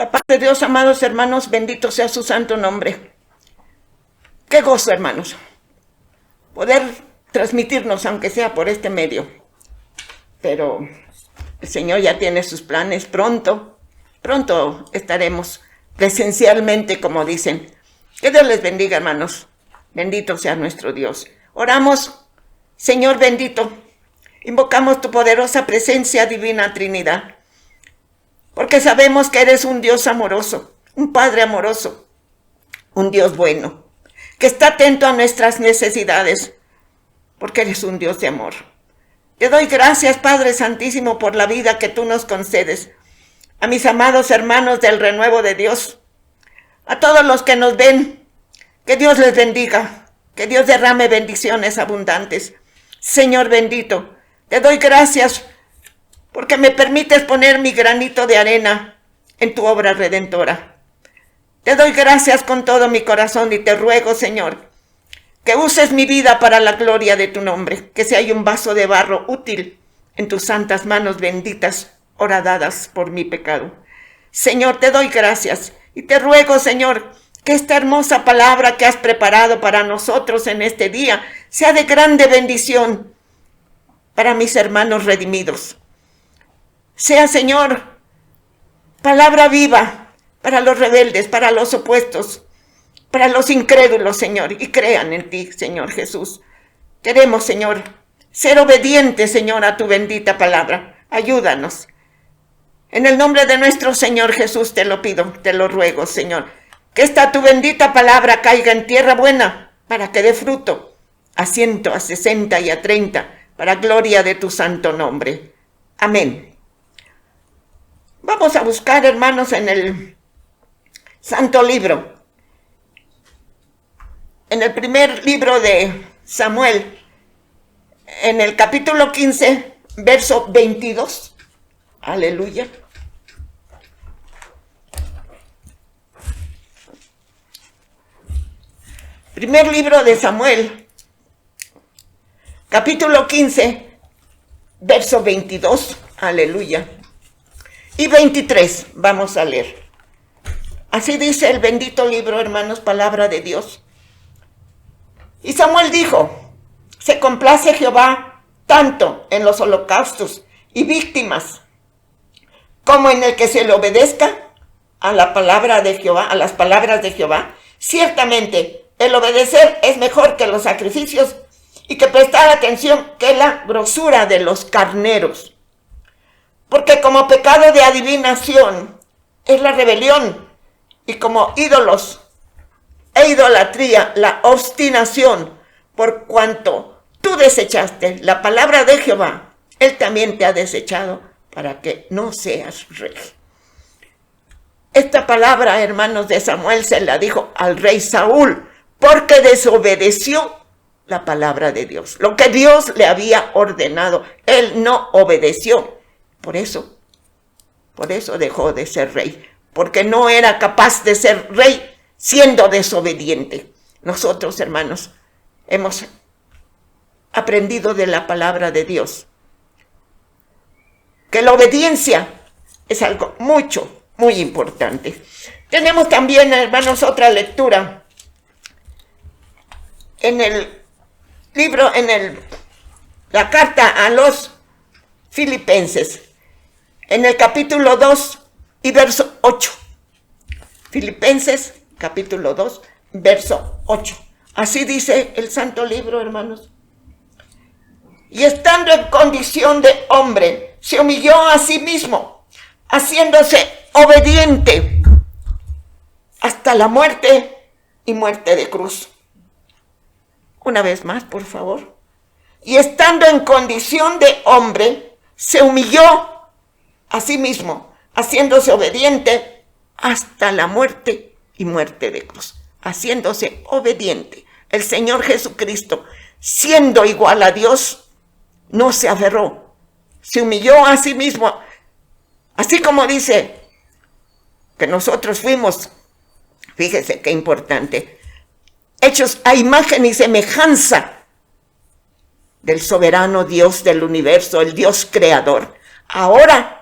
La paz de Dios, amados hermanos, bendito sea su santo nombre. Qué gozo, hermanos, poder transmitirnos, aunque sea por este medio. Pero el Señor ya tiene sus planes. Pronto estaremos presencialmente, como dicen. Que Dios les bendiga, hermanos. Bendito sea nuestro Dios. Oramos, Señor bendito. Invocamos tu poderosa presencia, divina Trinidad. Porque sabemos que eres un Dios amoroso, un Padre amoroso, un Dios bueno, que está atento a nuestras necesidades, porque eres un Dios de amor. Te doy gracias, Padre Santísimo, por la vida que tú nos concedes. A mis amados hermanos del renuevo de Dios, a todos los que nos ven, que Dios les bendiga, que Dios derrame bendiciones abundantes. Señor bendito, te doy gracias porque me permites poner mi granito de arena en tu obra redentora. Te doy gracias con todo mi corazón y te ruego, Señor, que uses mi vida para la gloria de tu nombre, que sea un vaso de barro útil en tus santas manos benditas, horadadas por mi pecado. Señor, te doy gracias y te ruego, Señor, que esta hermosa palabra que has preparado para nosotros en este día sea de grande bendición para mis hermanos redimidos. Sea, Señor, palabra viva para los rebeldes, para los opuestos, para los incrédulos, Señor, y crean en ti, Señor Jesús. Queremos, Señor, ser obedientes, Señor, a tu bendita palabra. Ayúdanos. En el nombre de nuestro Señor Jesús te lo pido, te lo ruego, Señor, que esta tu bendita palabra caiga en tierra buena para que dé fruto a 100, a 60 y a 30, para gloria de tu santo nombre. Amén. Vamos a buscar, hermanos, en el Santo Libro, en el primer libro de Samuel, en el capítulo 15, verso 22. Aleluya. Primer libro de Samuel, capítulo 15, verso 22. Aleluya. Y 23, vamos a leer. Así dice el bendito libro, hermanos, palabra de Dios. Y Samuel dijo: se complace Jehová tanto en los holocaustos y víctimas, como en el que se le obedezca a la palabra de Jehová, a las palabras de Jehová. Ciertamente, el obedecer es mejor que los sacrificios, y que prestar atención que la grosura de los carneros. Porque como pecado de adivinación es la rebelión, y como ídolos e idolatría la obstinación, por cuanto tú desechaste la palabra de Jehová, él también te ha desechado para que no seas rey. Esta palabra, hermanos, de Samuel se la dijo al rey Saúl, porque desobedeció la palabra de Dios. Lo que Dios le había ordenado, él no obedeció. Por eso dejó de ser rey, porque no era capaz de ser rey siendo desobediente. Nosotros, hermanos, hemos aprendido de la palabra de Dios que la obediencia es algo muy importante. Tenemos también, hermanos, otra lectura en el libro, la carta a los Filipenses, en el capítulo 2 y verso 8. Filipenses, capítulo 2, verso 8. Así dice el santo libro, hermanos. Y estando en condición de hombre, se humilló a sí mismo, haciéndose obediente hasta la muerte y muerte de cruz. Una vez más, por favor. Y estando en condición de hombre, se humilló a sí mismo, haciéndose obediente hasta la muerte y muerte de cruz. Haciéndose obediente. El Señor Jesucristo, siendo igual a Dios, no se aferró. Se humilló a sí mismo. Así como dice que nosotros fuimos, fíjese qué importante, hechos a imagen y semejanza del soberano Dios del universo, el Dios creador. Ahora,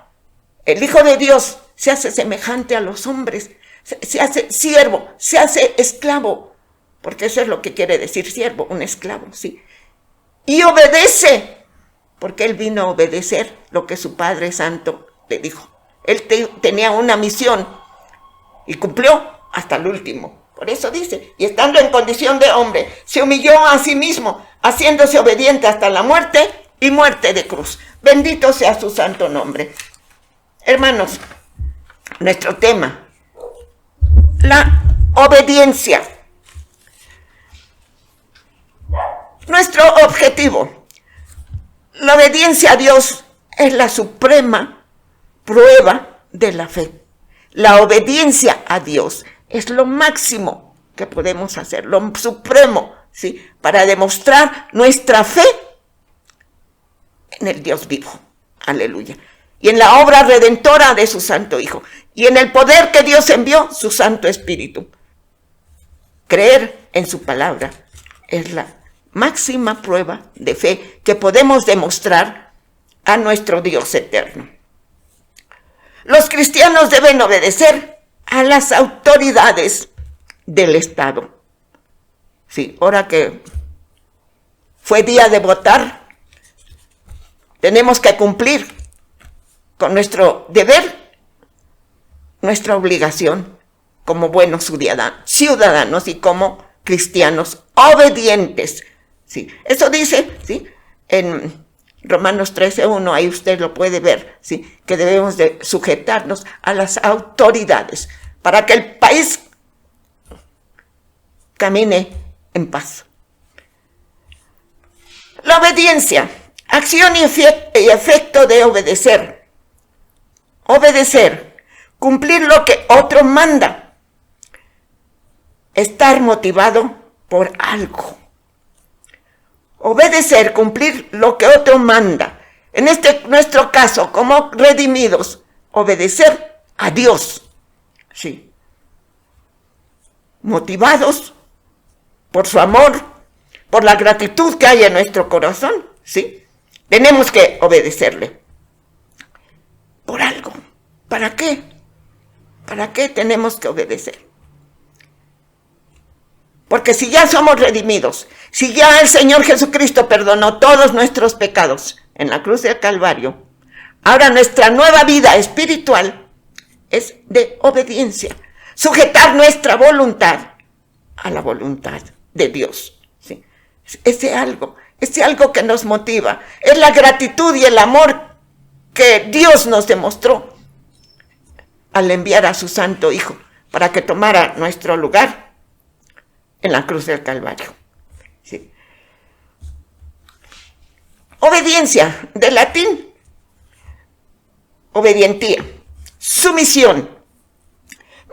el Hijo de Dios se hace semejante a los hombres, se hace siervo, se hace esclavo, porque eso es lo que quiere decir siervo, un esclavo, ¿sí? Y obedece, porque él vino a obedecer lo que su Padre Santo le dijo. Él tenía una misión y cumplió hasta el último. Por eso dice, y estando en condición de hombre, se humilló a sí mismo, haciéndose obediente hasta la muerte y muerte de cruz. Bendito sea su santo nombre. Hermanos, nuestro tema, la obediencia. Nuestro objetivo, la obediencia a Dios es la suprema prueba de la fe. La obediencia a Dios es lo máximo que podemos hacer, lo supremo, ¿sí? Para demostrar nuestra fe en el Dios vivo. Aleluya. Y en la obra redentora de su Santo Hijo. Y en el poder que Dios envió, su Santo Espíritu. Creer en su palabra es la máxima prueba de fe que podemos demostrar a nuestro Dios eterno. Los cristianos deben obedecer a las autoridades del Estado. Sí, ahora que fue día de votar, tenemos que cumplir con nuestro deber, nuestra obligación como buenos ciudadanos y como cristianos obedientes. Sí, eso dice, ¿sí? En Romanos 13:1, ahí usted lo puede ver, ¿sí? Que debemos de sujetarnos a las autoridades para que el país camine en paz. La obediencia, acción y efecto de obedecer. Obedecer, cumplir lo que otro manda, estar motivado por algo. Obedecer, cumplir lo que otro manda. En nuestro caso, como redimidos, obedecer a Dios. Sí. Motivados por su amor, por la gratitud que hay en nuestro corazón, ¿sí? Tenemos que obedecerle. Por algo. ¿Para qué? ¿Para qué tenemos que obedecer? Porque si ya somos redimidos, si ya el Señor Jesucristo perdonó todos nuestros pecados en la cruz del Calvario, ahora nuestra nueva vida espiritual es de obediencia. Sujetar nuestra voluntad a la voluntad de Dios. ¿Sí? Ese algo que nos motiva. Es la gratitud y el amor que Dios nos demostró al enviar a su Santo Hijo para que tomara nuestro lugar en la cruz del Calvario. ¿Sí? Obediencia, de latín, obedientía, sumisión,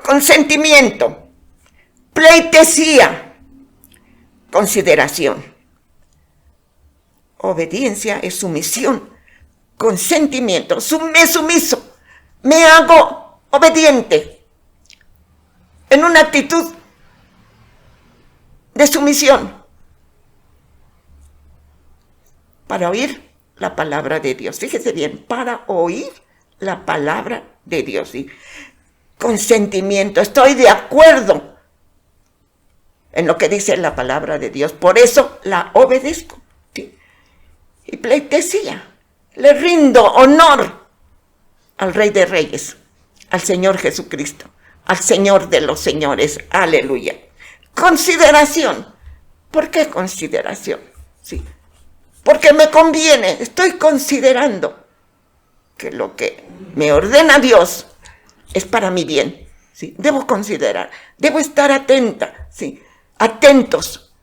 consentimiento, pleitesía, consideración. Obediencia es sumisión, consentimiento, me sumiso, me hago obediente en una actitud de sumisión para oír la palabra de Dios. Fíjese bien, para oír la palabra de Dios. ¿Sí? Consentimiento, estoy de acuerdo en lo que dice la palabra de Dios, por eso la obedezco. ¿Sí? Y pleitesía, le rindo honor al Rey de Reyes, al Señor Jesucristo, al Señor de los señores. Aleluya. Consideración. ¿Por qué consideración? Sí. Porque me conviene, estoy considerando que lo que me ordena Dios es para mi bien. ¿Sí? Debo considerar, debo estar atenta, ¿sí? Atentos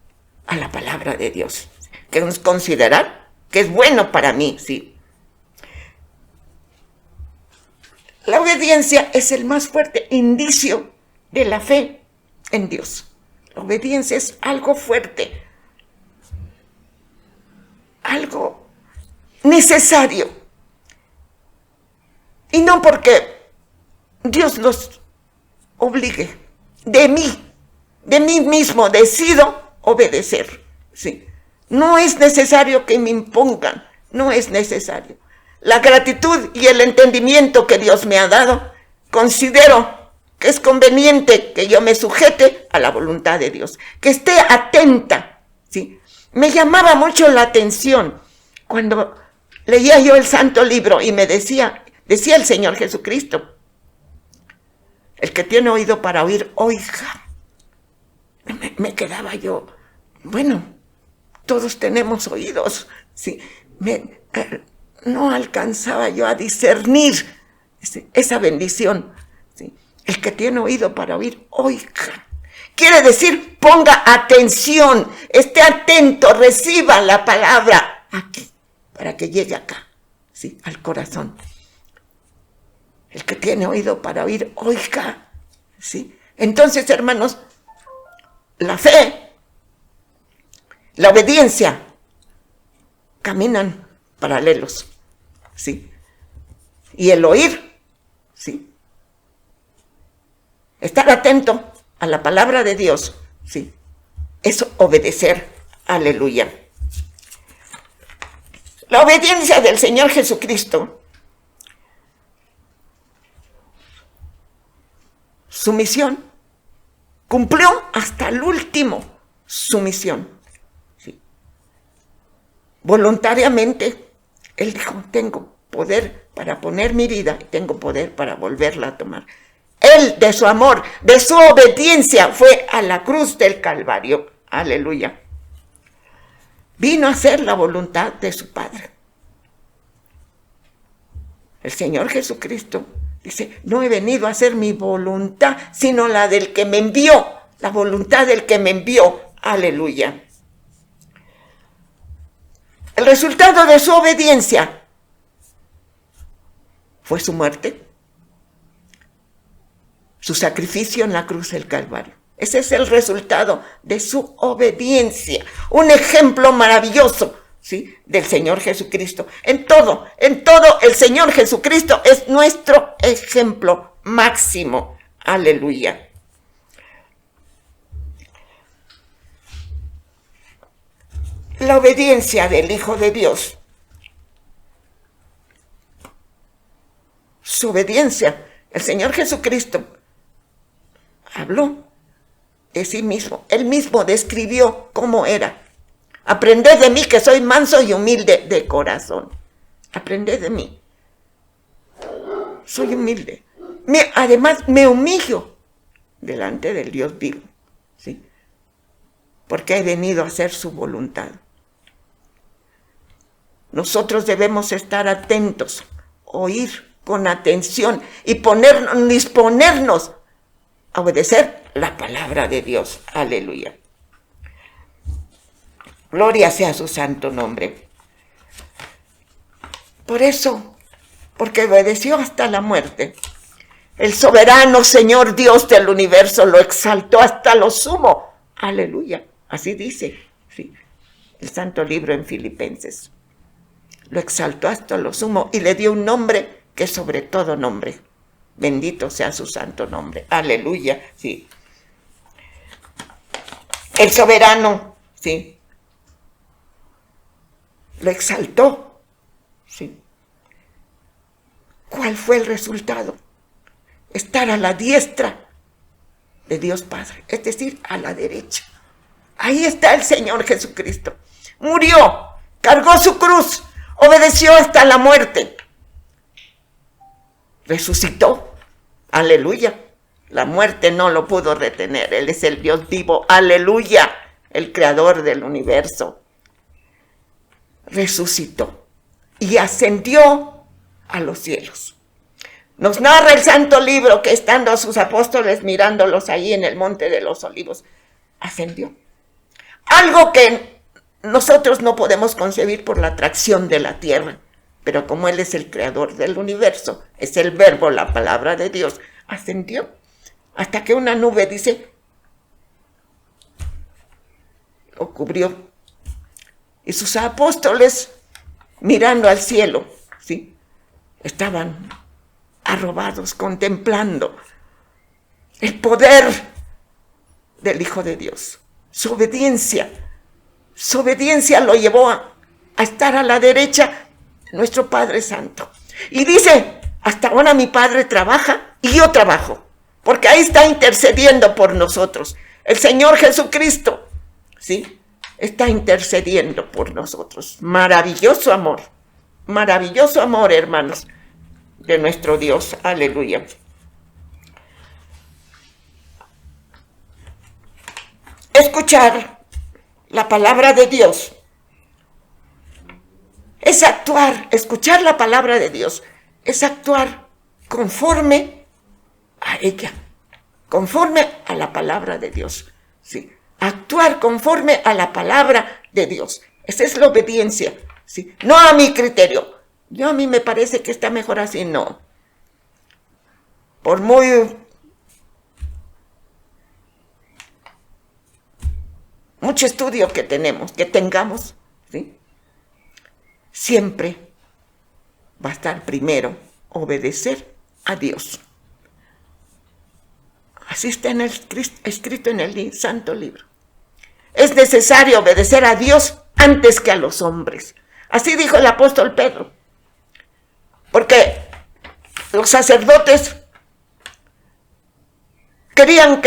a la palabra de Dios. Que es considerar que es bueno para mí, ¿sí? La obediencia es el más fuerte indicio de la fe en Dios. La obediencia es algo fuerte, algo necesario. Y no porque Dios los obligue. De mí mismo decido obedecer. ¿Sí? No es necesario que me impongan, no es necesario. La gratitud y el entendimiento que Dios me ha dado considero que es conveniente que yo me sujete a la voluntad de Dios, que esté atenta, ¿sí? Me llamaba mucho la atención cuando leía yo el Santo Libro y me decía el Señor Jesucristo, el que tiene oído para oír, oiga. Me quedaba yo, bueno, todos tenemos oídos, ¿sí? No alcanzaba yo a discernir esa bendición, ¿sí? El que tiene oído para oír, oiga. Quiere decir, ponga atención, esté atento, reciba la palabra aquí, para que llegue acá, ¿sí? Al corazón. El que tiene oído para oír, oiga, ¿sí? Entonces, hermanos, la fe, la obediencia, caminan paralelos, ¿sí? Y el oír, ¿sí? Estar atento a la palabra de Dios, ¿sí? Es obedecer, aleluya. La obediencia del Señor Jesucristo, su misión, cumplió hasta el último su misión. ¿Sí? Voluntariamente, Él dijo, tengo poder para poner mi vida, tengo poder para volverla a tomar. Él, de su amor, de su obediencia, fue a la cruz del Calvario. Aleluya. Vino a hacer la voluntad de su Padre. El Señor Jesucristo dice, no he venido a hacer mi voluntad, sino la del que me envió, la voluntad del que me envió. Aleluya. El resultado de su obediencia fue su muerte, su sacrificio en la cruz del Calvario. Ese es el resultado de su obediencia. Un ejemplo maravilloso, ¿sí? Del Señor Jesucristo. En todo, el Señor Jesucristo es nuestro ejemplo máximo. Aleluya. La obediencia del Hijo de Dios. Su obediencia. El Señor Jesucristo habló de sí mismo. Él mismo describió cómo era. Aprended de mí que soy manso y humilde de corazón. Aprended de mí. Soy humilde. Además me humillo delante del Dios vivo. ¿Sí? Porque he venido a hacer su voluntad. Nosotros debemos estar atentos, oír con atención y disponernos a obedecer la palabra de Dios. Aleluya. Gloria sea su santo nombre. Por eso, porque obedeció hasta la muerte, el soberano Señor Dios del universo lo exaltó hasta lo sumo. Aleluya. Así dice, sí, el santo libro en Filipenses. Lo exaltó hasta lo sumo y le dio un nombre que es sobre todo nombre. Bendito sea su santo nombre. Aleluya. Sí. El soberano, sí, lo exaltó. Sí. ¿Cuál fue el resultado? Estar a la diestra de Dios Padre, es decir, a la derecha. Ahí está el Señor Jesucristo. Murió, cargó su cruz, obedeció hasta la muerte. Resucitó. Aleluya. La muerte no lo pudo retener. Él es el Dios vivo. Aleluya. El creador del universo. Resucitó y ascendió a los cielos. Nos narra el santo libro que estando a sus apóstoles mirándolos ahí en el monte de los olivos, ascendió. Algo que nosotros no podemos concebir por la atracción de la tierra, pero como Él es el creador del universo, es el verbo, la palabra de Dios, ascendió hasta que una nube, dice, lo cubrió. Y sus apóstoles, mirando al cielo, ¿sí?, estaban arrobados, contemplando el poder del Hijo de Dios. Su obediencia lo llevó a estar a la derecha de nuestro Padre Santo. Y dice, hasta ahora mi Padre trabaja Y yo trabajo, porque ahí está intercediendo por nosotros. El Señor Jesucristo, ¿sí? Está intercediendo por nosotros. Maravilloso amor, hermanos, de nuestro Dios. Aleluya. Escuchar la palabra de Dios es actuar. Escuchar la palabra de Dios es actuar conforme a ella, conforme a la palabra de Dios. Sí, actuar conforme a la palabra de Dios. Esa es la obediencia. Sí, no a mi criterio. A mí me parece que está mejor así, no. Por mucho estudio que tengamos, ¿sí? Siempre va a estar primero obedecer a Dios. Así está escrito en el Santo Libro. Es necesario obedecer a Dios antes que a los hombres. Así dijo el apóstol Pedro. Porque los sacerdotes querían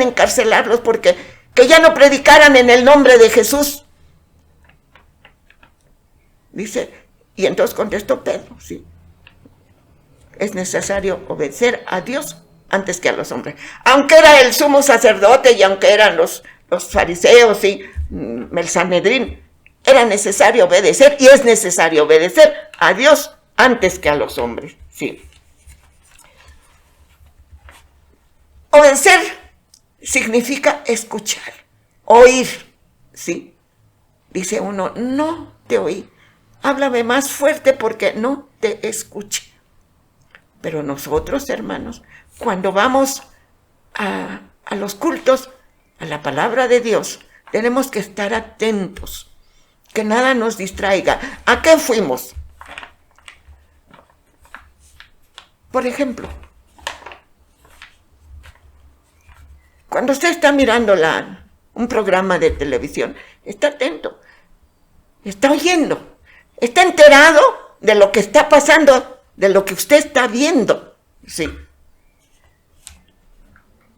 encarcelarlos porque que ya no predicaran en el nombre de Jesús. Dice, y entonces contestó Pedro, sí. Es necesario obedecer a Dios antes que a los hombres. Aunque era el sumo sacerdote y aunque eran los fariseos y el Sanedrín, era necesario obedecer y es necesario obedecer a Dios antes que a los hombres, sí. Obedecer significa escuchar, oír, ¿sí? Dice uno, no te oí, háblame más fuerte porque no te escuché. Pero nosotros, hermanos, cuando vamos a los cultos, a la palabra de Dios, tenemos que estar atentos, que nada nos distraiga. ¿A qué fuimos? Por ejemplo, cuando usted está mirando un programa de televisión, está atento, está oyendo, está enterado de lo que está pasando, de lo que usted está viendo, sí.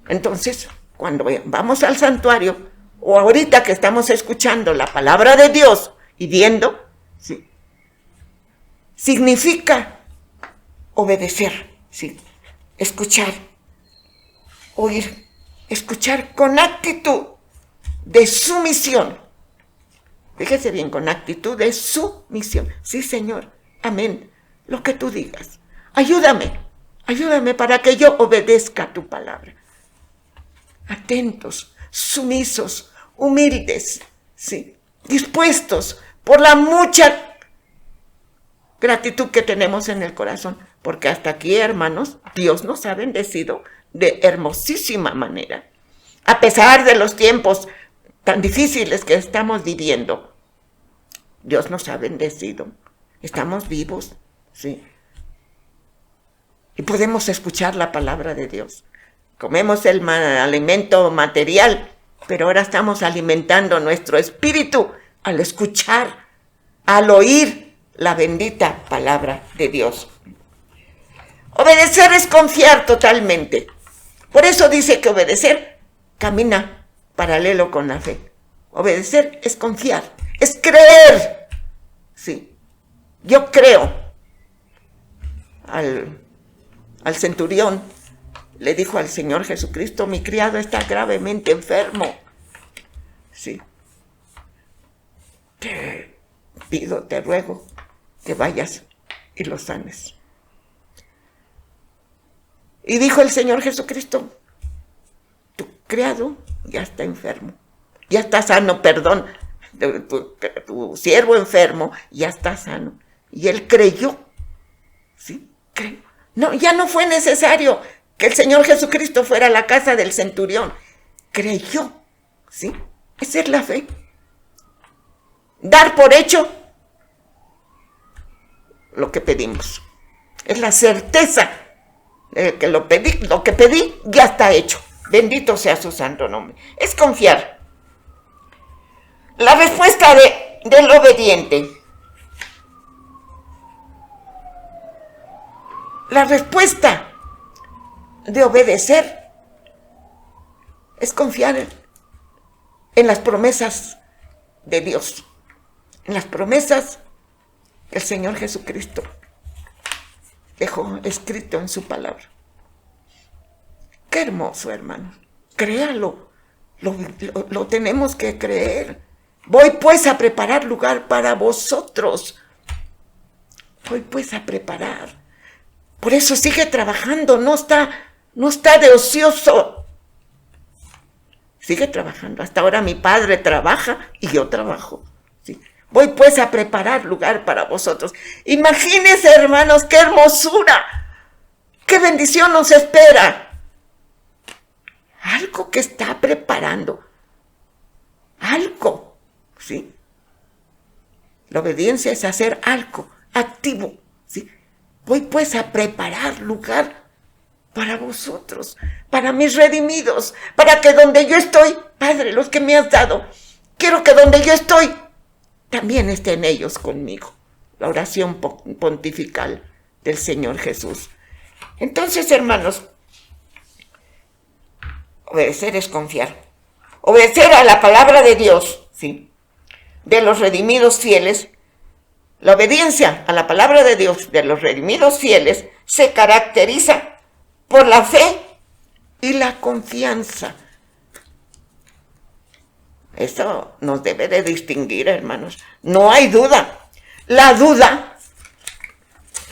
Entonces, cuando vamos al santuario, o ahorita que estamos escuchando la palabra de Dios y viendo, sí, significa obedecer, sí, escuchar, oír, escuchar con actitud de sumisión. Fíjese bien, con actitud de sumisión. Sí, Señor, amén, lo que tú digas. Ayúdame para que yo obedezca a tu palabra. Atentos, sumisos, humildes, sí, dispuestos por la mucha gratitud que tenemos en el corazón, porque hasta aquí, hermanos, Dios nos ha bendecido de hermosísima manera, a pesar de los tiempos tan difíciles que estamos viviendo. Dios nos ha bendecido, estamos vivos, sí, y podemos escuchar la palabra de Dios. Comemos el alimento material, pero ahora estamos alimentando nuestro espíritu al escuchar, al oír la bendita palabra de Dios. Obedecer es confiar totalmente. Por eso dice que obedecer camina paralelo con la fe. Obedecer es confiar, es creer. Sí, yo creo. Al centurión le dijo al Señor Jesucristo, mi criado está gravemente enfermo. Sí. Te pido, te ruego que vayas y lo sanes. Y dijo el Señor Jesucristo, tu criado ya está enfermo, ya está sano, perdón, tu siervo enfermo ya está sano. Y él creyó, ¿sí? Creyó. No, ya no fue necesario que el Señor Jesucristo fuera a la casa del centurión. Creyó, ¿sí? Esa es la fe. Dar por hecho lo que pedimos. Es la certeza de que lo que pedí ya está hecho. Bendito sea su santo nombre. Es confiar. La respuesta del obediente La respuesta de obedecer es confiar en las promesas de Dios, en las promesas que el Señor Jesucristo dejó escrito en su palabra. Qué hermoso, hermano. Créalo, lo tenemos que creer. Voy pues a preparar lugar para vosotros. Voy pues a preparar. Por eso sigue trabajando, no está de ocioso. Sigue trabajando. Hasta ahora mi padre trabaja y yo trabajo. ¿Sí? Voy pues a preparar lugar para vosotros. Imagínense, hermanos, qué hermosura. Qué bendición nos espera. Algo que está preparando. Algo. ¿Sí? La obediencia es hacer algo activo. ¿Sí? Voy pues a preparar lugar para vosotros, para mis redimidos, para que donde yo estoy, Padre, los que me has dado, quiero que donde yo estoy, también estén ellos conmigo. La oración pontifical del Señor Jesús. Entonces, hermanos, obedecer es confiar. Obedecer a la palabra de Dios, ¿sí?, de los redimidos fieles. La obediencia a la palabra de Dios de los redimidos fieles se caracteriza por la fe y la confianza. Eso nos debe de distinguir, hermanos. No hay duda. La duda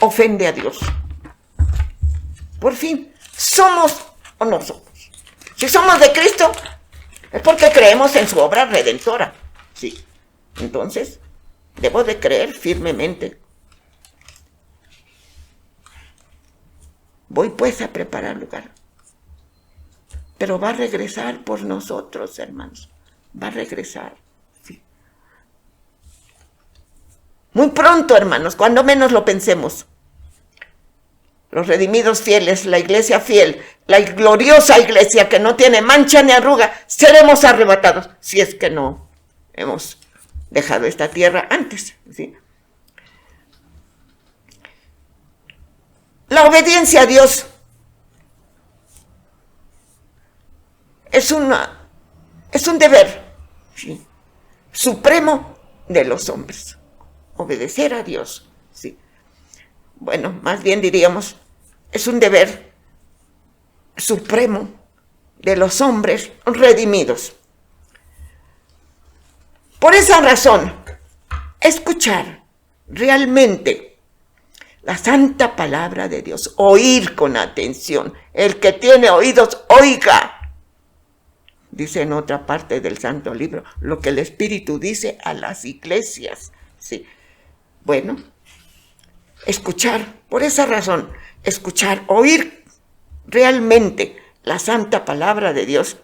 ofende a Dios. Por fin, ¿somos o no somos? Si somos de Cristo, es porque creemos en su obra redentora. Sí. Entonces, debo de creer firmemente. Voy pues a preparar lugar. Pero va a regresar por nosotros, hermanos. Va a regresar. Sí. Muy pronto, hermanos, cuando menos lo pensemos. Los redimidos fieles, la iglesia fiel, la gloriosa iglesia que no tiene mancha ni arruga, seremos arrebatados, si es que no hemos dejado esta tierra antes. ¿Sí? La obediencia a Dios es un deber, ¿sí?, supremo de los hombres. Obedecer a Dios, sí. Bueno, más bien diríamos, es un deber supremo de los hombres redimidos. Por esa razón, escuchar realmente la santa palabra de Dios, oír con atención. El que tiene oídos, oiga. Dice en otra parte del Santo Libro, lo que el Espíritu dice a las iglesias. Sí. Bueno, escuchar, por esa razón, escuchar, oír realmente la santa palabra de Dios.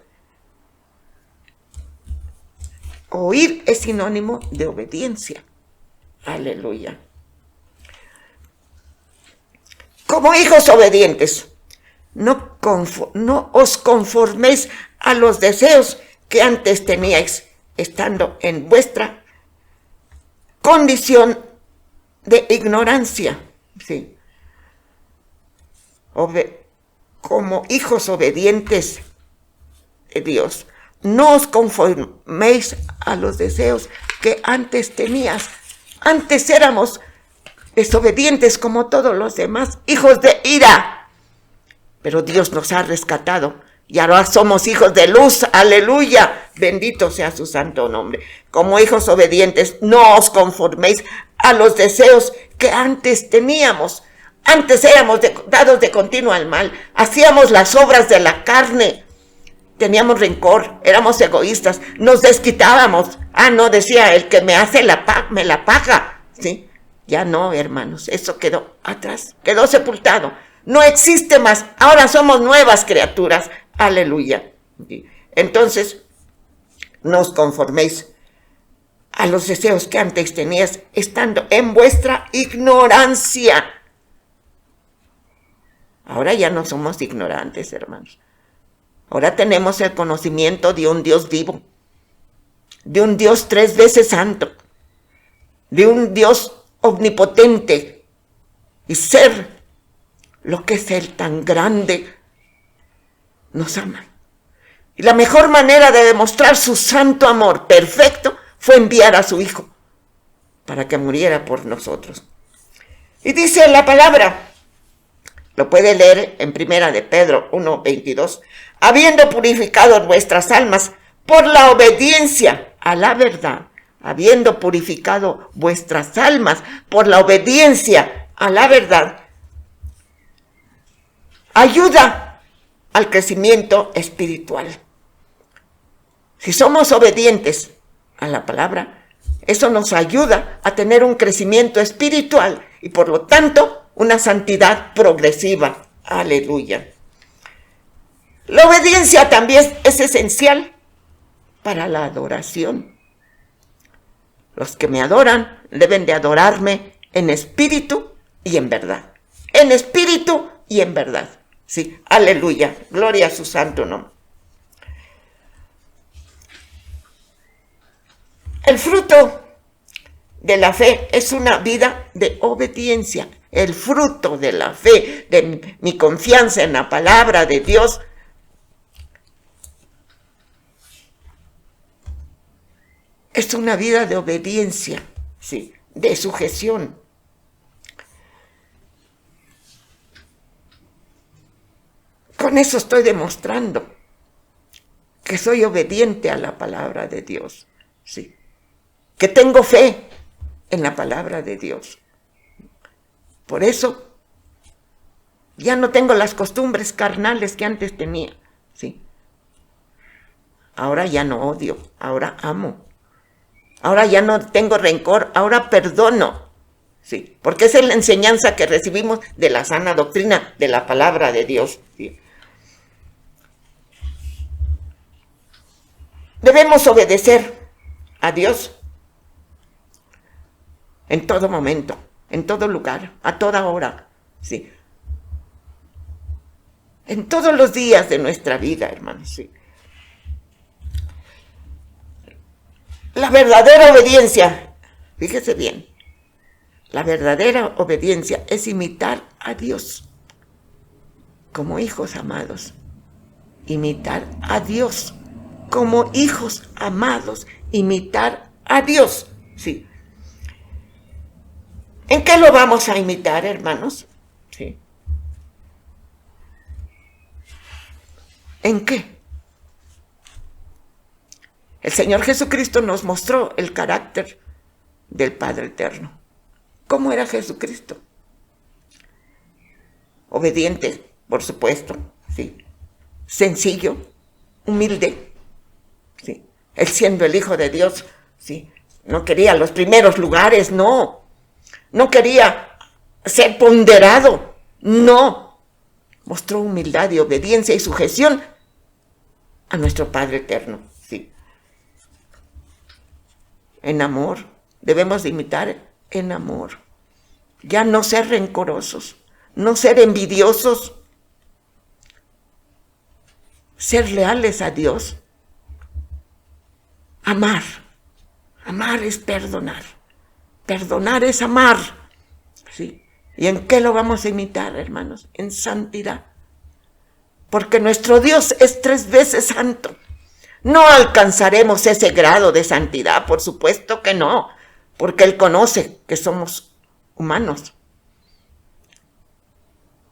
Oír es sinónimo de obediencia. Aleluya. Como hijos obedientes, no os conforméis a los deseos que antes teníais, estando en vuestra condición de ignorancia. ¿Sí? Como hijos obedientes de Dios, no os conforméis a los deseos que antes tenías. Antes éramos desobedientes como todos los demás, hijos de ira. Pero Dios nos ha rescatado y ahora somos hijos de luz. Aleluya. Bendito sea su santo nombre. Como hijos obedientes, no os conforméis a los deseos que antes teníamos. Antes éramos dados de continuo al mal. Hacíamos las obras de la carne. Teníamos rencor, éramos egoístas, nos desquitábamos. No, decía, el que me hace me la paga. ¿Sí? Ya no, hermanos, eso quedó atrás, quedó sepultado. No existe más, ahora somos nuevas criaturas. Aleluya. Entonces, no os conforméis a los deseos que antes tenías, estando en vuestra ignorancia. Ahora ya no somos ignorantes, hermanos. Ahora tenemos el conocimiento de un Dios vivo, de un Dios 3 veces santo, de un Dios omnipotente y ser lo que es Él tan grande, nos ama. Y la mejor manera de demostrar su santo amor perfecto fue enviar a su Hijo para que muriera por nosotros. Y dice la palabra, lo puede leer en Primera de Pedro 1:22, habiendo purificado vuestras almas por la obediencia a la verdad, habiendo purificado vuestras almas por la obediencia a la verdad, ayuda al crecimiento espiritual. Si somos obedientes a la palabra, eso nos ayuda a tener un crecimiento espiritual y por lo tanto una santidad progresiva. Aleluya. La obediencia también es esencial para la adoración. Los que me adoran deben de adorarme en espíritu y en verdad. En espíritu y en verdad. Sí, aleluya. Gloria a su santo nombre. El fruto de la fe es una vida de obediencia. El fruto de la fe, de mi confianza en la palabra de Dios, es una vida de obediencia, sí, de sujeción. Con eso estoy demostrando que soy obediente a la palabra de Dios, sí, que tengo fe en la palabra de Dios. Por eso ya no tengo las costumbres carnales que antes tenía, sí. Ahora ya no odio, ahora amo. Ahora ya no tengo rencor, ahora perdono, sí, porque esa es la enseñanza que recibimos de la sana doctrina de la palabra de Dios, sí. Debemos obedecer a Dios en todo momento, en todo lugar, a toda hora, sí. En todos los días de nuestra vida, hermanos, sí. La verdadera obediencia, fíjese bien, la verdadera obediencia es imitar a Dios como hijos amados. Imitar a Dios como hijos amados, imitar a Dios, sí. ¿En qué lo vamos a imitar, hermanos? Sí. ¿En qué? El Señor Jesucristo nos mostró el carácter del Padre Eterno. ¿Cómo era Jesucristo? Obediente, por supuesto, sí. Sencillo, humilde, sí. Él siendo el Hijo de Dios, sí. No quería los primeros lugares, no. No quería ser ponderado, no. Mostró humildad y obediencia y sujeción a nuestro Padre Eterno, sí. En amor, debemos de imitar en amor. Ya no ser rencorosos, no ser envidiosos, ser leales a Dios. Amar, amar es perdonar, perdonar es amar, ¿sí? ¿Y en qué lo vamos a imitar, hermanos? En santidad, porque nuestro Dios es 3 veces santo. No alcanzaremos ese grado de santidad, por supuesto que no, porque Él conoce que somos humanos,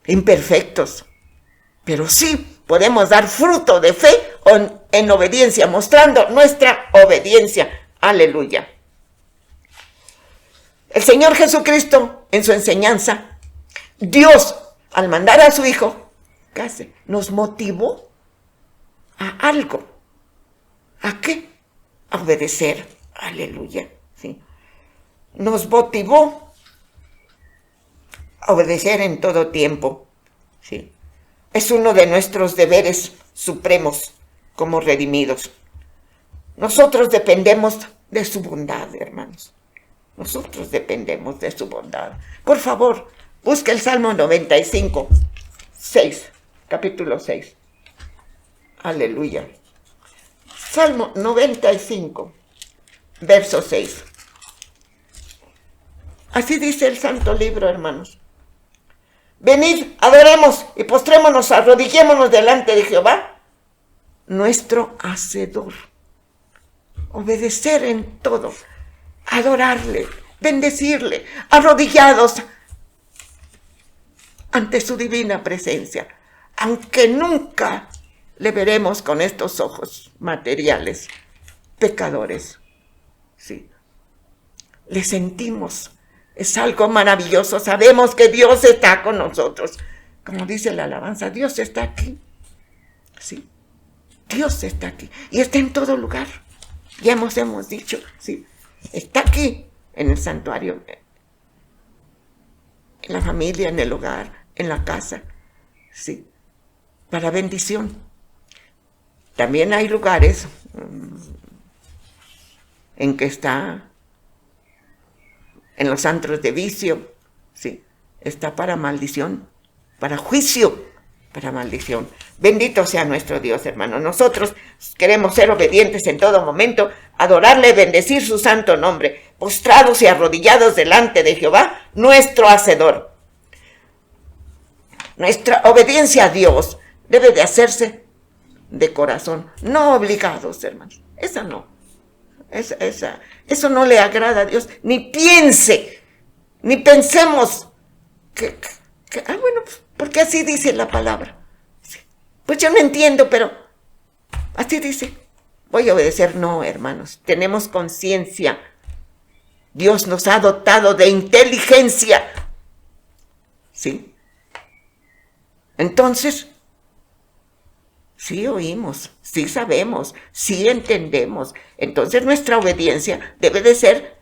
imperfectos, pero sí podemos dar fruto de fe en obediencia, mostrando nuestra obediencia. Aleluya. El Señor Jesucristo, en su enseñanza, Dios, al mandar a su Hijo, ¿qué hace? Nos motivó a algo. ¿A qué? A obedecer. Aleluya. ¿Sí? Nos motivó a obedecer en todo tiempo. ¿Sí? Es uno de nuestros deberes supremos como redimidos. Nosotros dependemos de su bondad, hermanos. Nosotros dependemos de su bondad. Por favor, busque el Salmo 95, 6, capítulo 6. Aleluya. Salmo 95, verso 6. Así dice el santo libro, hermanos. Venid, adoremos y postrémonos, arrodillémonos delante de Jehová, nuestro Hacedor. Obedecer en todo, adorarle, bendecirle, arrodillados ante su divina presencia, aunque nunca le veremos con estos ojos materiales, pecadores. Sí, le sentimos, es algo maravilloso, sabemos que Dios está con nosotros. Como dice la alabanza, Dios está aquí. Sí, Dios está aquí y está en todo lugar. Ya hemos dicho, sí, está aquí en el santuario, en la familia, en el hogar, en la casa, sí, para bendición. También hay lugares en que está en los antros de vicio, sí, está para maldición, para juicio, para maldición. Bendito sea nuestro Dios, hermano. Nosotros queremos ser obedientes en todo momento, adorarle, bendecir su santo nombre, postrados y arrodillados delante de Jehová, nuestro Hacedor. Nuestra obediencia a Dios debe de hacerse de corazón, no obligados, hermanos. Esa no. Eso no le agrada a Dios. Ni piense, ni pensemos que bueno, pues, porque así dice la palabra. Sí. Pues yo no entiendo, pero así dice. Voy a obedecer. No, hermanos, tenemos conciencia. Dios nos ha dotado de inteligencia. ¿Sí? Entonces, sí oímos, sí sabemos, sí entendemos. Entonces nuestra obediencia debe de ser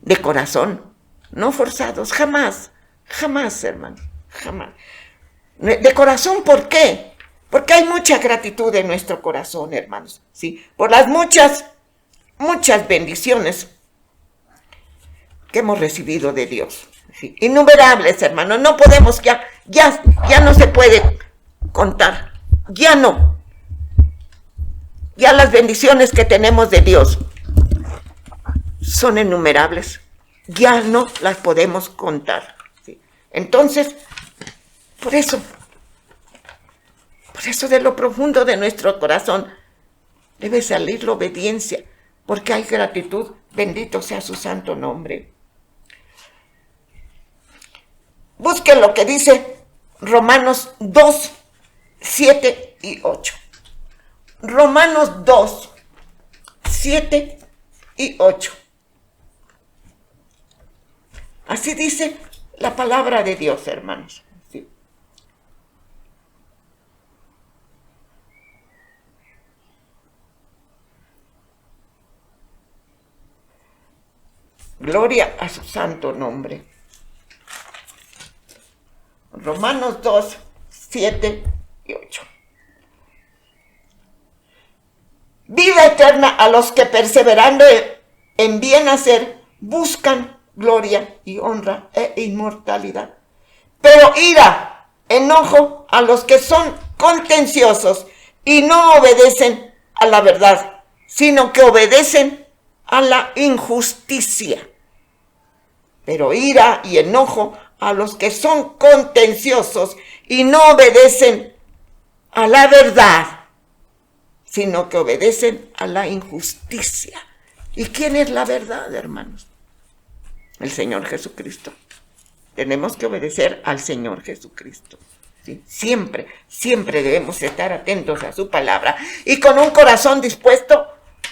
de corazón, no forzados, jamás, jamás, hermano, jamás. De corazón, ¿por qué? Porque hay mucha gratitud en nuestro corazón, hermanos, ¿sí? Por las muchas bendiciones que hemos recibido de Dios. ¿Sí? Innumerables, hermanos, no podemos, ya no se puede contar, ya no. Ya las bendiciones que tenemos de Dios son innumerables, ya no las podemos contar. ¿Sí? Entonces, por eso de lo profundo de nuestro corazón debe salir la obediencia, porque hay gratitud. Bendito sea su santo nombre. Busquen lo que dice Romanos 2, 7 y 8. Romanos 2, 7 y 8. Así dice la palabra de Dios, hermanos. Sí. Gloria a su santo nombre. Romanos 2, 7 y 8. Vida eterna a los que perseverando en bien hacer buscan gloria y honra e inmortalidad. Pero ira, enojo a los que son contenciosos y no obedecen a la verdad, sino que obedecen a la injusticia. Pero ira y enojo a los que son contenciosos y no obedecen a la verdad, sino que obedecen a la injusticia. ¿Y quién es la verdad, hermanos? El Señor Jesucristo. Tenemos que obedecer al Señor Jesucristo. ¿Sí? Siempre, siempre debemos estar atentos a su palabra y con un corazón dispuesto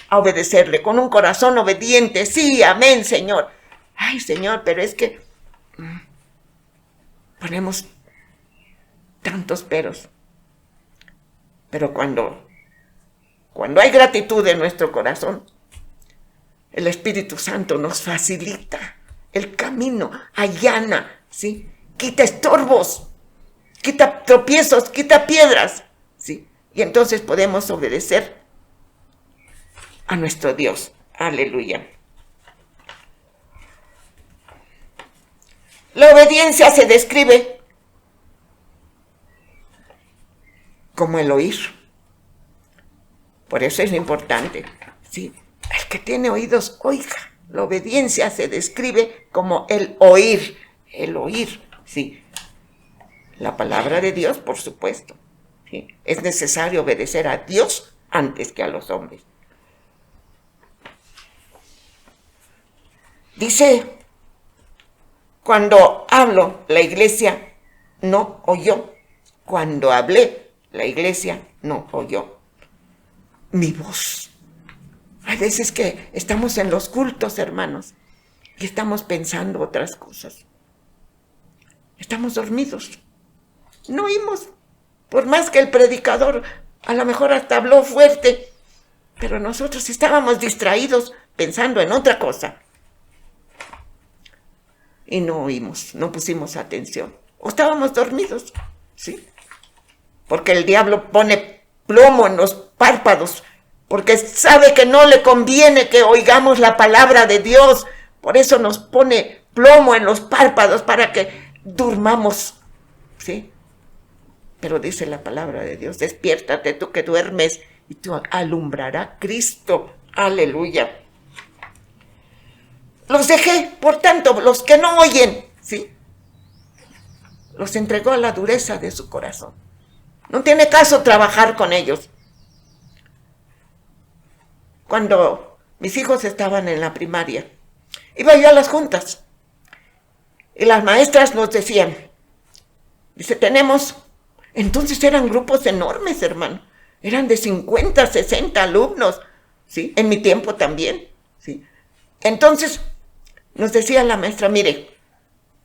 a obedecerle, con un corazón obediente. Sí, amén, Señor. Ay, Señor, pero es que ponemos tantos peros. Pero cuando hay gratitud en nuestro corazón, el Espíritu Santo nos facilita el camino, allana, ¿sí? Quita estorbos, quita tropiezos, quita piedras, ¿sí? Y entonces podemos obedecer a nuestro Dios. Aleluya. La obediencia se describe como el oír. Por eso es importante, ¿sí? El que tiene oídos, oiga. La obediencia se describe como el oír, ¿sí? La palabra de Dios, por supuesto. ¿Sí? Es necesario obedecer a Dios antes que a los hombres. Dice, cuando hablo, la iglesia no oyó. Cuando hablé, la iglesia no oyó mi voz. Hay veces que estamos en los cultos, hermanos, y estamos pensando otras cosas. Estamos dormidos. No oímos. Por más que el predicador a lo mejor hasta habló fuerte, pero nosotros estábamos distraídos pensando en otra cosa. Y no oímos, no pusimos atención. O estábamos dormidos, ¿sí? Porque el diablo pone plomo en los párpados, porque sabe que no le conviene que oigamos la palabra de Dios. Por eso nos pone plomo en los párpados para que durmamos, ¿sí? Pero dice la palabra de Dios, despiértate tú que duermes y tú alumbrará Cristo. Aleluya. Los dejé, por tanto, los que no oyen, ¿sí? Los entregó a la dureza de su corazón. No tiene caso trabajar con ellos. Cuando mis hijos estaban en la primaria, iba yo a las juntas y las maestras nos decían, dice, entonces eran grupos enormes, hermano, eran de 50, 60 alumnos, ¿sí? En mi tiempo también, ¿sí? Entonces nos decía la maestra, mire,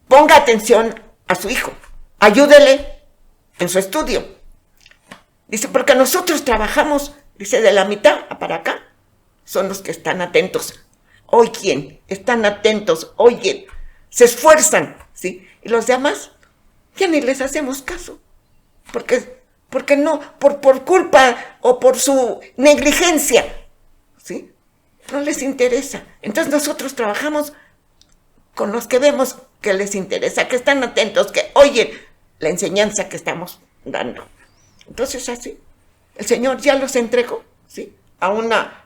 ponga atención a su hijo, ayúdele en su estudio. Dice, porque nosotros trabajamos, dice, de la mitad para acá, son los que están atentos, oyen, están atentos, oyen, se esfuerzan, ¿sí? Y los demás ya ni les hacemos caso, porque no, por culpa o por su negligencia, ¿sí? No les interesa. Entonces nosotros trabajamos con los que vemos que les interesa, que están atentos, que oyen la enseñanza que estamos dando. Entonces así, el Señor ya los entregó, ¿sí? A una,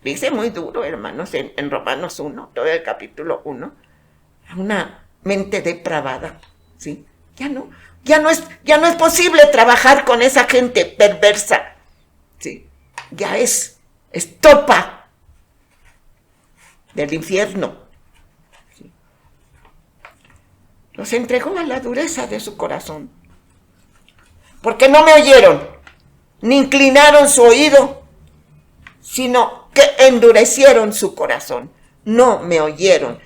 dice muy duro, hermanos, en Romanos 1, todo el capítulo 1, a una mente depravada, ¿sí? Ya no es posible trabajar con esa gente perversa, ¿sí? Ya es estopa del infierno, ¿sí? Los entregó a la dureza de su corazón, porque no me oyeron, ni inclinaron su oído, sino que endurecieron su corazón. No me oyeron.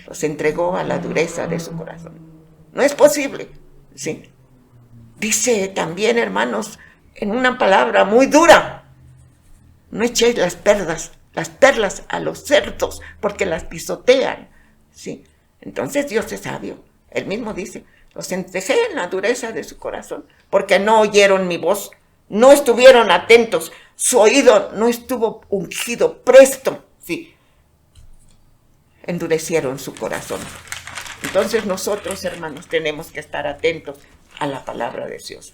Los entregó a la dureza de su corazón. No es posible, ¿sí? Dice también, hermanos, en una palabra muy dura, no echéis las perlas a los cerdos, porque las pisotean, ¿sí? Entonces Dios es sabio. Él mismo dice, los entregué en la dureza de su corazón, porque no oyeron mi voz, no estuvieron atentos, su oído no estuvo ungido, presto, ¿sí? Endurecieron su corazón. Entonces nosotros, hermanos, tenemos que estar atentos a la palabra de Dios.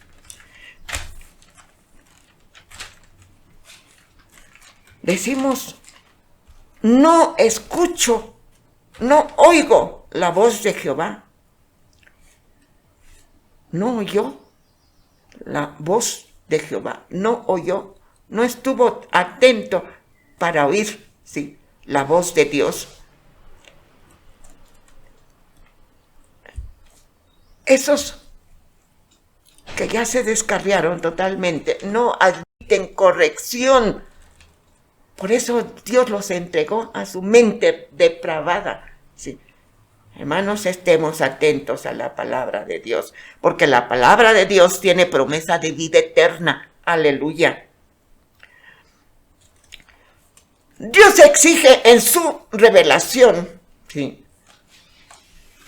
Decimos, no escucho, no oigo la voz de Jehová. No oyó la voz de Jehová, no oyó, no estuvo atento para oír, ¿sí?, la voz de Dios. Esos que ya se descarriaron totalmente, no admiten corrección. Por eso Dios los entregó a su mente depravada, ¿sí? Hermanos, estemos atentos a la palabra de Dios, porque la palabra de Dios tiene promesa de vida eterna. Aleluya. Dios exige en su revelación, ¿sí?,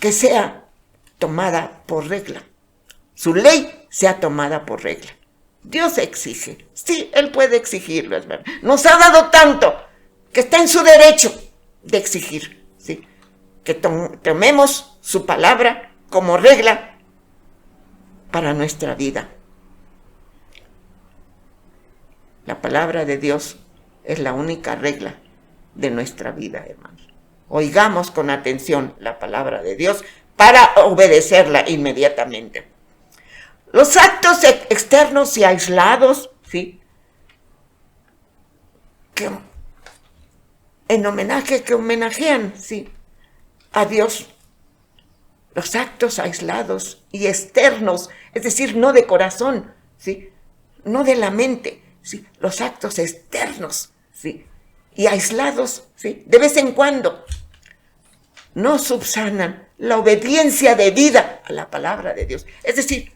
que sea tomada por regla. Su ley sea tomada por regla. Dios exige. Sí, Él puede exigirlo, es verdad. Nos ha dado tanto que está en su derecho de exigir, ¿sí?, que tomemos su palabra como regla para nuestra vida. La palabra de Dios es la única regla de nuestra vida, hermanos. Oigamos con atención la palabra de Dios para obedecerla inmediatamente. Los actos externos y aislados, ¿sí? Que homenajean, ¿sí?, a Dios. Los actos aislados y externos, es decir, no de corazón, ¿sí?, no de la mente, ¿sí?, los actos externos, ¿sí?, y aislados, ¿sí?, de vez en cuando, no subsanan la obediencia debida a la palabra de Dios. Es decir,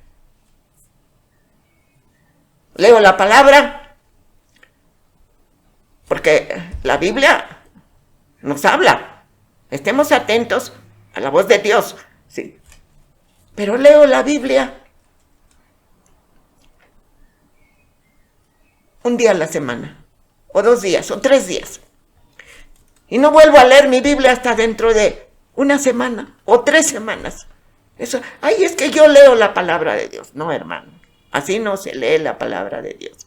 leo la palabra porque la Biblia nos habla. Estemos atentos a la voz de Dios, ¿sí? Pero leo la Biblia un día a la semana, o 2 días, o 3 días. Y no vuelvo a leer mi Biblia hasta dentro de 1 semana, o 3 semanas. Eso, ay, es que yo leo la palabra de Dios. No, hermano, así no se lee la palabra de Dios.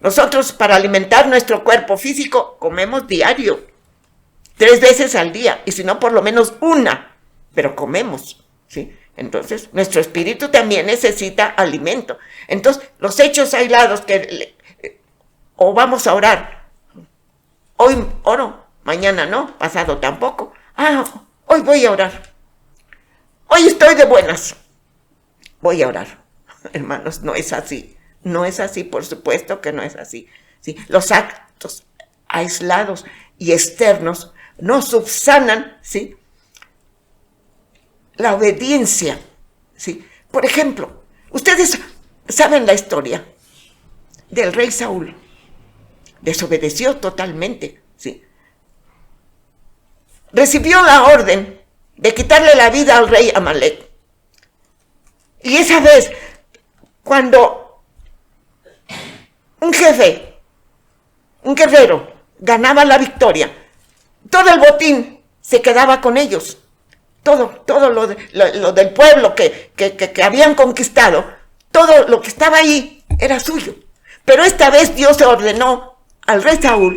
Nosotros, para alimentar nuestro cuerpo físico, comemos diario, 3 veces al día, y si no, por lo menos 1, pero comemos, ¿sí? Entonces, nuestro espíritu también necesita alimento. Entonces, los hechos aislados o vamos a orar, hoy oro, mañana no, pasado tampoco, hoy voy a orar, hoy estoy de buenas, voy a orar. Hermanos, no es así. No es así, por supuesto que no es así, ¿sí? Los actos aislados y externos no subsanan, ¿sí?, la obediencia, ¿sí? Por ejemplo, ustedes saben la historia del rey Saúl. Desobedeció totalmente, ¿sí? Recibió la orden de quitarle la vida al rey Amalek. Y esa vez, cuando un jefe, un guerrero, ganaba la victoria, todo el botín se quedaba con ellos. Todo lo del pueblo que habían conquistado, todo lo que estaba ahí era suyo. Pero esta vez Dios ordenó al rey Saúl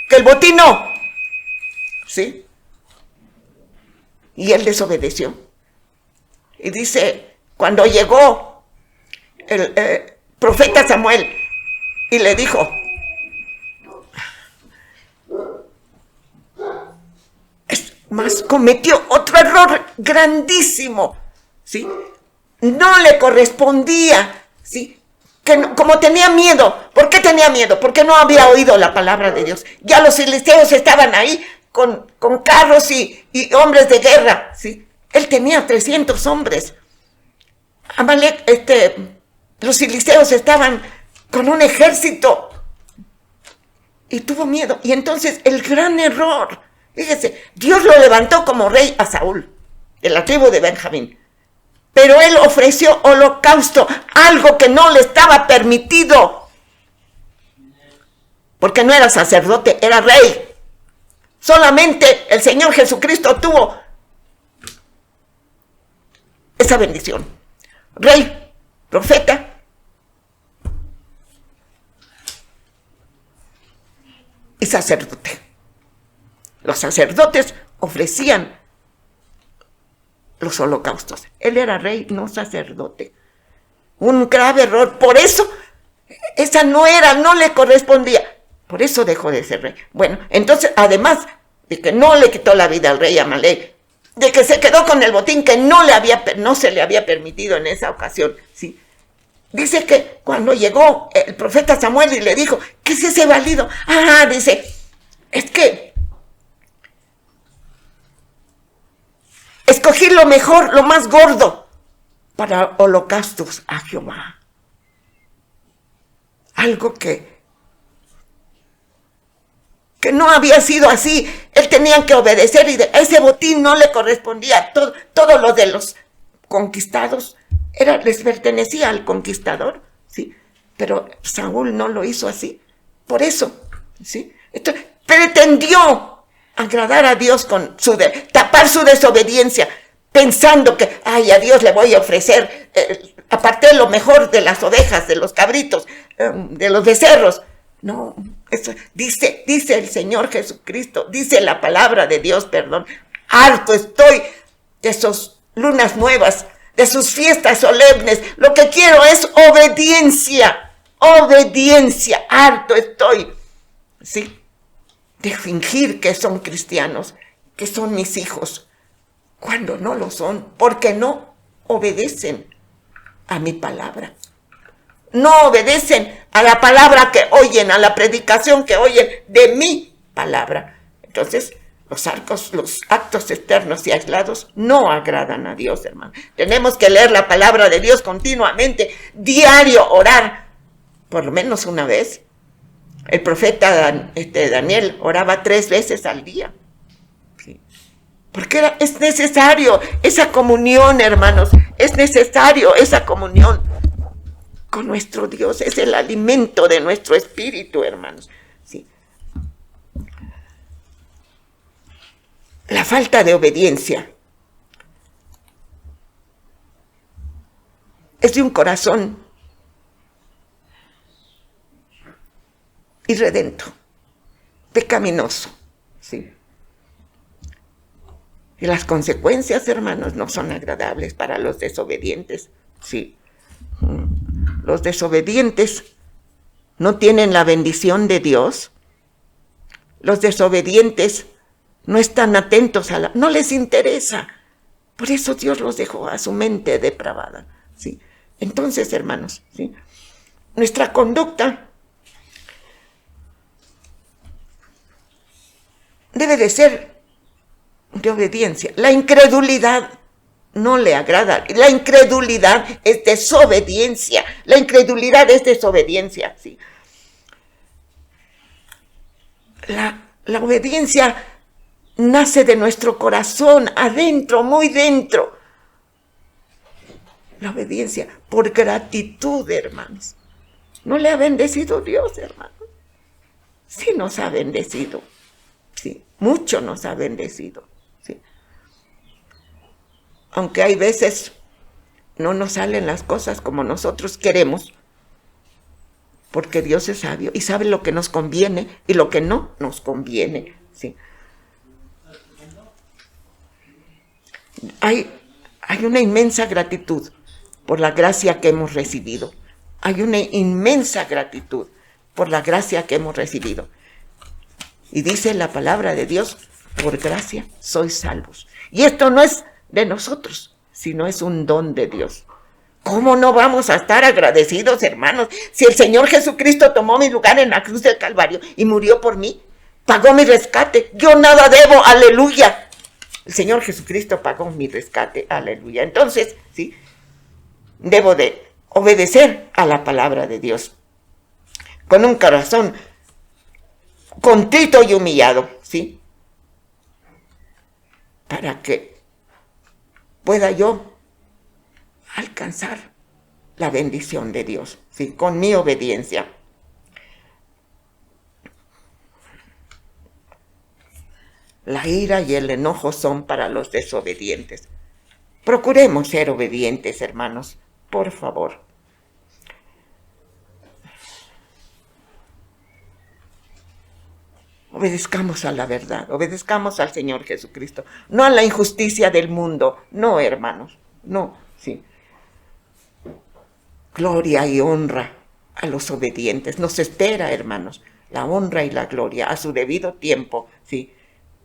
que el botín no, ¿sí? Y él desobedeció. Y dice, cuando llegó el profeta Samuel y le dijo, mas cometió otro error grandísimo, ¿sí? No le correspondía, ¿sí? Que no, como tenía miedo. ¿Por qué tenía miedo? Porque no había oído la palabra de Dios. Ya los filisteos estaban ahí con carros y hombres de guerra, ¿sí? Él tenía 300 hombres. Amalek, los filisteos estaban con un ejército y tuvo miedo. Y entonces el gran error, fíjese, Dios lo levantó como rey a Saúl, de la tribu de Benjamín, pero él ofreció holocausto, algo que no le estaba permitido, porque no era sacerdote, era rey. Solamente el Señor Jesucristo tuvo esa bendición. Rey, profeta, y sacerdote. Los sacerdotes ofrecían los holocaustos. Él era rey, no sacerdote. Un grave error. Por eso, esa no le correspondía. Por eso dejó de ser rey. Bueno, entonces, además de que no le quitó la vida al rey Amalek, de que se quedó con el botín que no se le había permitido en esa ocasión, ¿sí? Dice que cuando llegó el profeta Samuel y le dijo, ¿qué es ese balido? Dice, es que escogí lo mejor, lo más gordo, para holocaustos a Jehová. Algo que no había sido así. Él tenía que obedecer y ese botín no le correspondía. Todo lo de los conquistados les pertenecía al conquistador, ¿sí? Pero Saúl no lo hizo así. Por eso, ¿sí? Entonces, pretendió agradar a Dios con tapar su desobediencia, pensando que, a Dios le voy a ofrecer, aparté lo mejor de las ovejas, de los cabritos, de los becerros. No, eso dice el Señor Jesucristo, dice la palabra de Dios, harto estoy de esos lunas nuevas, de sus fiestas solemnes. Lo que quiero es obediencia, obediencia. Harto estoy, ¿sí?, de fingir que son cristianos, que son mis hijos, cuando no lo son, porque no obedecen a mi palabra. No obedecen a la palabra que oyen, a la predicación que oyen de mi palabra. Entonces, los actos externos y aislados no agradan a Dios, hermano. Tenemos que leer la palabra de Dios continuamente, diario, orar, por lo menos una vez. El profeta Daniel oraba 3 veces al día. ¿Sí? Porque es necesario esa comunión, hermanos. Es necesario esa comunión con nuestro Dios. Es el alimento de nuestro espíritu, hermanos. ¿Sí? La falta de obediencia es de un corazón irredento, pecaminoso, ¿sí? Y las consecuencias, hermanos, no son agradables para los desobedientes, ¿sí? Los desobedientes no tienen la bendición de Dios. Los desobedientes no están atentos no les interesa. Por eso Dios los dejó a su mente depravada, ¿sí? Entonces, hermanos, ¿sí?, nuestra conducta debe de ser de obediencia. La incredulidad no le agrada. La incredulidad es desobediencia. La incredulidad es desobediencia, ¿sí? La obediencia nace de nuestro corazón, adentro, muy dentro. La obediencia por gratitud, hermanos. ¿No le ha bendecido Dios, hermanos? Sí nos ha bendecido. Sí, mucho nos ha bendecido. Sí. Aunque hay veces no nos salen las cosas como nosotros queremos, porque Dios es sabio y sabe lo que nos conviene y lo que no nos conviene. Sí. Hay una inmensa gratitud por la gracia que hemos recibido. Hay una inmensa gratitud por la gracia que hemos recibido. Y dice la palabra de Dios, por gracia sois salvos. Y esto no es de nosotros, sino es un don de Dios. ¿Cómo no vamos a estar agradecidos, hermanos? Si el Señor Jesucristo tomó mi lugar en la cruz del Calvario y murió por mí, pagó mi rescate. Yo nada debo, aleluya. El Señor Jesucristo pagó mi rescate, aleluya. Entonces, ¿sí?, debo de obedecer a la palabra de Dios con un corazón contrito y humillado, ¿sí?, para que pueda yo alcanzar la bendición de Dios, ¿sí?, con mi obediencia. La ira y el enojo son para los desobedientes. Procuremos ser obedientes, hermanos, por favor. Obedezcamos a la verdad, obedezcamos al Señor Jesucristo, no a la injusticia del mundo, no, hermanos, no, sí. Gloria y honra a los obedientes, nos espera, hermanos, la honra y la gloria a su debido tiempo, sí.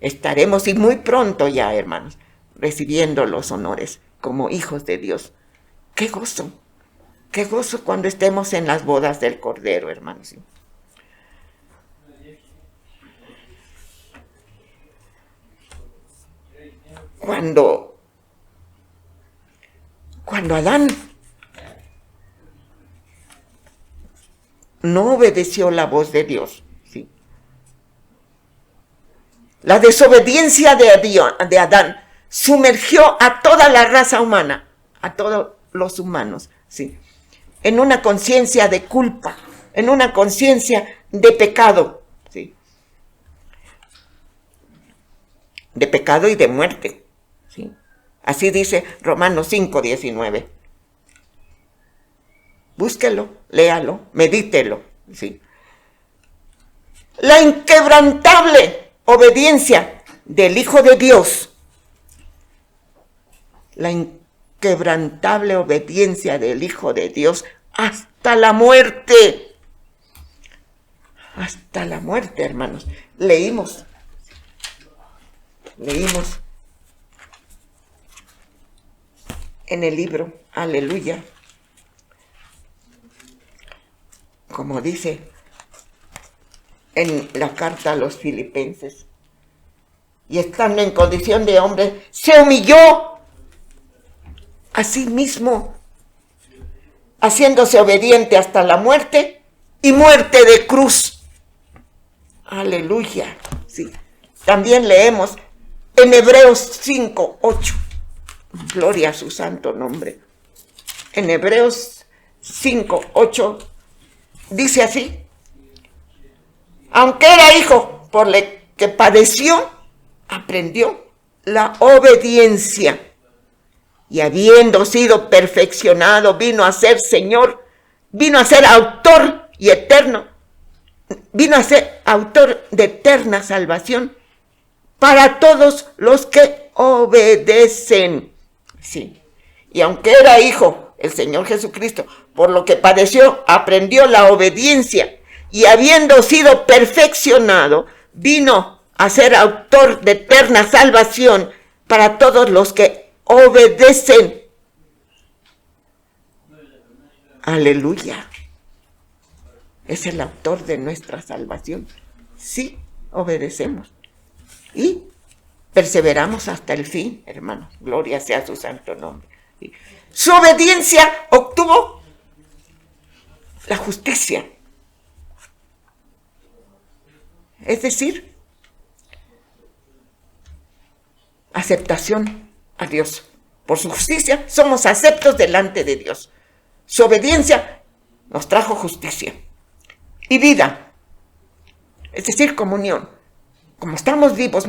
Estaremos, y muy pronto ya, hermanos, recibiendo los honores como hijos de Dios. ¡Qué gozo! ¡Qué gozo cuando estemos en las bodas del Cordero, hermanos! ¿Sí? Cuando Adán no obedeció la voz de Dios, ¿sí?, la desobediencia de Adán sumergió a toda la raza humana, a todos los humanos, ¿sí?, en una conciencia de culpa, en una conciencia de pecado, ¿sí?, de pecado y de muerte. ¿Sí? Así dice Romanos 5:19. Búsquelo, léalo, medítelo. ¿Sí? La inquebrantable obediencia del Hijo de Dios la inquebrantable obediencia del Hijo de Dios hasta la muerte. Hasta la muerte, hermanos. Leímos en el libro, aleluya, como dice en la carta a los Filipenses, y estando en condición de hombre, se humilló a sí mismo, haciéndose obediente hasta la muerte y muerte de cruz. Aleluya. Sí. También leemos en Hebreos 5:8. Gloria a su santo nombre. En Hebreos 5:8 dice así: aunque era hijo, por lo que padeció, aprendió la obediencia, y habiendo sido perfeccionado, vino a ser Señor, vino a ser autor y eterno, vino a ser autor de eterna salvación para todos los que obedecen. Sí. Y aunque era hijo, el Señor Jesucristo, por lo que padeció, aprendió la obediencia, y habiendo sido perfeccionado, vino a ser autor de eterna salvación para todos los que obedecen. Aleluya. Es el autor de nuestra salvación. Sí, obedecemos. Y perseveramos hasta el fin, hermanos. Gloria sea su santo nombre. Su obediencia obtuvo la justicia. Es decir, aceptación a Dios. Por su justicia somos aceptos delante de Dios. Su obediencia nos trajo justicia y vida. Es decir, comunión. Como estamos vivos,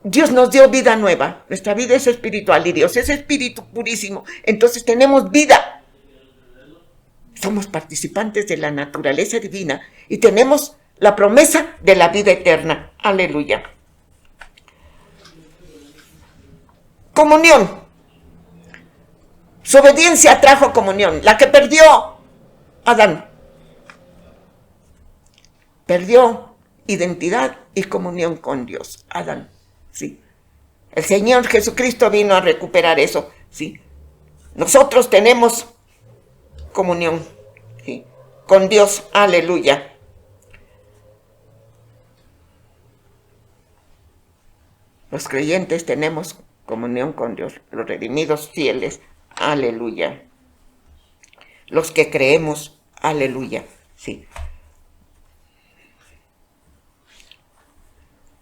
Dios nos dio vida nueva. Nuestra vida es espiritual y Dios es espíritu purísimo. Entonces tenemos vida. Somos participantes de la naturaleza divina y tenemos la promesa de la vida eterna. Aleluya. Comunión. Su obediencia trajo comunión. La que perdió Adán. Perdió identidad y comunión con Dios. Adán. Sí. El Señor Jesucristo vino a recuperar eso. Sí. Nosotros tenemos comunión. Sí. Con Dios. Aleluya. Los creyentes tenemos comunión con Dios, los redimidos fieles, aleluya. Los que creemos, aleluya, sí.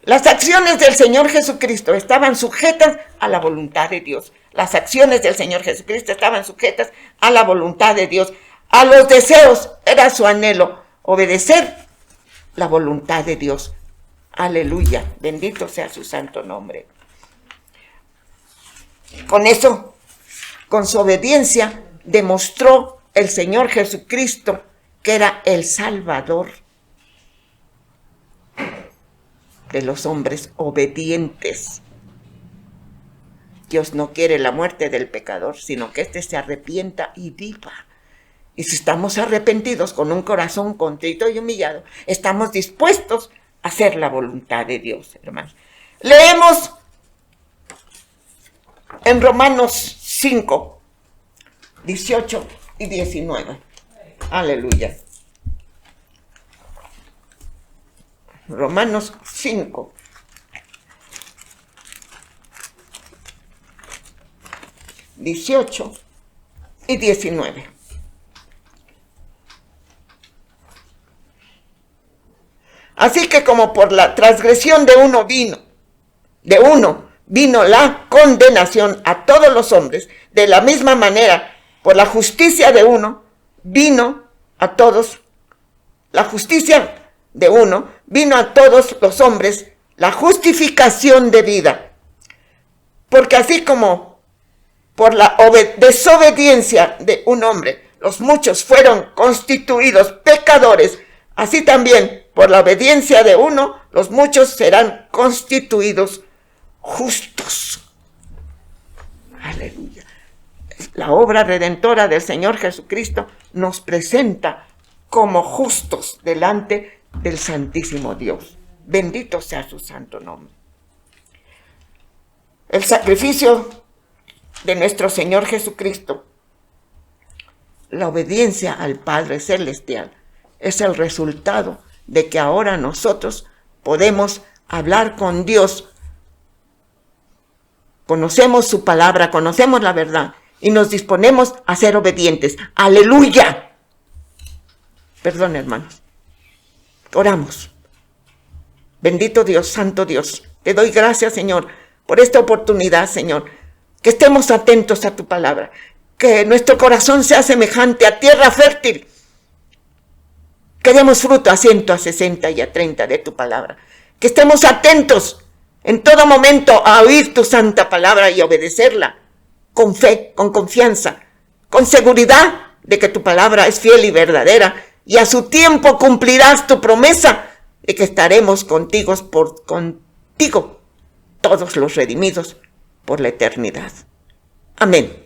Las acciones del Señor Jesucristo estaban sujetas a la voluntad de Dios. Las acciones del Señor Jesucristo estaban sujetas a la voluntad de Dios. A los deseos era su anhelo, obedecer la voluntad de Dios. Aleluya, bendito sea su santo nombre. Con eso, con su obediencia, demostró el Señor Jesucristo que era el Salvador de los hombres obedientes. Dios no quiere la muerte del pecador, sino que éste se arrepienta y viva. Y si estamos arrepentidos con un corazón contrito y humillado, estamos dispuestos a hacer la voluntad de Dios, hermanos. Leemos en Romanos 5, 18 y 19. Aleluya. Romanos 5. (18 y 19). Así que como por la transgresión de uno vino la condenación a todos los hombres, de la misma manera, por la justicia de uno, vino a todos los hombres la justificación de vida. Porque así como por la desobediencia de un hombre, los muchos fueron constituidos pecadores, así también por la obediencia de uno, los muchos serán constituidos justos. Aleluya. La obra redentora del Señor Jesucristo nos presenta como justos delante del Santísimo Dios. Bendito sea su santo nombre. El sacrificio de nuestro Señor Jesucristo, la obediencia al Padre Celestial, es el resultado de que ahora nosotros podemos hablar con Dios. Conocemos su palabra, conocemos la verdad y nos disponemos a ser obedientes. ¡Aleluya! Perdón, hermanos. Oramos. Bendito Dios, santo Dios, te doy gracias, Señor, por esta oportunidad, Señor, que estemos atentos a tu palabra, que nuestro corazón sea semejante a tierra fértil, que demos fruto a 100, a 60 y a 30 de tu palabra, que estemos atentos en todo momento a oír tu santa palabra y obedecerla, con fe, con confianza, con seguridad de que tu palabra es fiel y verdadera, y a su tiempo cumplirás tu promesa de que estaremos contigo todos los redimidos por la eternidad. Amén.